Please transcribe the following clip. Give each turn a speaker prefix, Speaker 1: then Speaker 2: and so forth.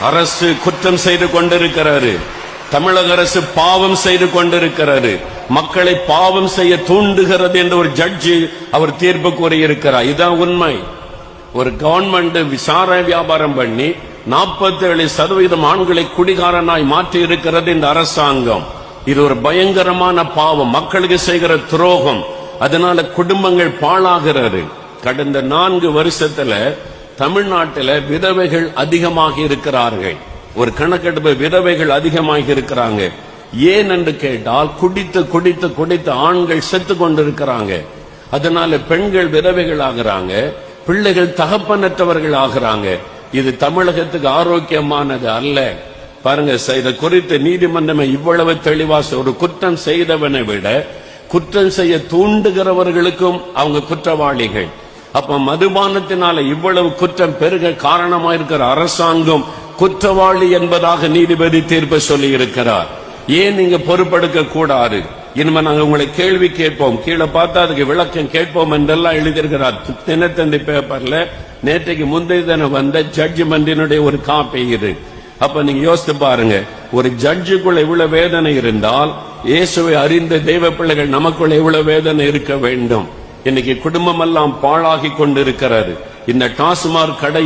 Speaker 1: அரசு குற்றம் செய்து கொண்டிருக்கிறாரு. தமிழக அரசு பாவம் செய்து கொண்டிருக்கிறாரு. மக்களை பாவம் செய்ய தூண்டுகிறது என்று ஒரு ஜட்ஜி அவர் தீர்ப்பு கூறியிருக்கிறார். இதுதான் உண்மை. ஒரு கவர்மெண்ட் விசாரணை வியாபாரம் பண்ணி 47% ஆண்களை குடிகாரனாய் மாற்றி இருக்கிறது இந்த அரசாங்கம். இது ஒரு பயங்கரமான பாவம், மக்களுக்கு செய்கிற துரோகம். அதனால குடும்பங்கள் பாழாகிறது. கடந்த 4 வருஷத்துல தமிழ்நாட்டில் விதவைகள் அதிகமாக இருக்கிறார்கள். ஒரு கணக்கெடுப்பு, விதவைகள் அதிகமாக இருக்கிறாங்க. ஏன் என்று கேட்டால் குடித்து குடித்து குடித்து ஆண்கள் செத்து கொண்டிருக்கிறாங்க. அதனால பெண்கள் விதவைகள் ஆகிறாங்க, பிள்ளைகள் தகப்பனற்றவர்கள் ஆகிறாங்க. இது தமிழகத்துக்கு ஆரோக்கியமானது அல்ல. பாருங்க, இதை குறித்து நீதிமன்றமே இவ்வளவு தெளிவா, ஒரு குற்றம் செய்தவனை விட குற்றம் செய்ய தூண்டுகிறவர்களுக்கும் அவங்க குற்றவாளிகள். அப்ப மதுபானத்தினால இவ்வளவு குற்றம் பெருக காரணமா இருக்கிற அரசாங்கம் குற்றவாளி என்பதாக நீதிபதி தீர்ப்பு சொல்லி இருக்கிறார். ஏன் நீங்க பொறுப்பெடுக்க கூடாது? இனிமே நாங்க உங்களை கேள்வி கேட்போம், கீழே பார்த்தா அதுக்கு விளக்கம் கேட்போம் என்றெல்லாம் எழுதியிருக்கிறார். தினத்தந்தி பேப்பர்ல நேற்றைக்கு முந்தைய தினம் வந்த ஜட்ஜ்மெண்டினுடைய ஒரு காப்பி இது. அப்ப நீங்க யோசித்து பாருங்க, ஒரு ஜட்ஜுக்குள்ள இவ்வளவு வேதனை இருந்தால் இயேசுவை அறிந்த தெய்வ பிள்ளைகள் நமக்குள்ள இவ்வளவு வேதனை இருக்க வேண்டும். இன்னைக்கு குடும்பம் எல்லாம் பாழாகி கொண்டிருக்கிறது. இந்த டாஸ்மாக் கடை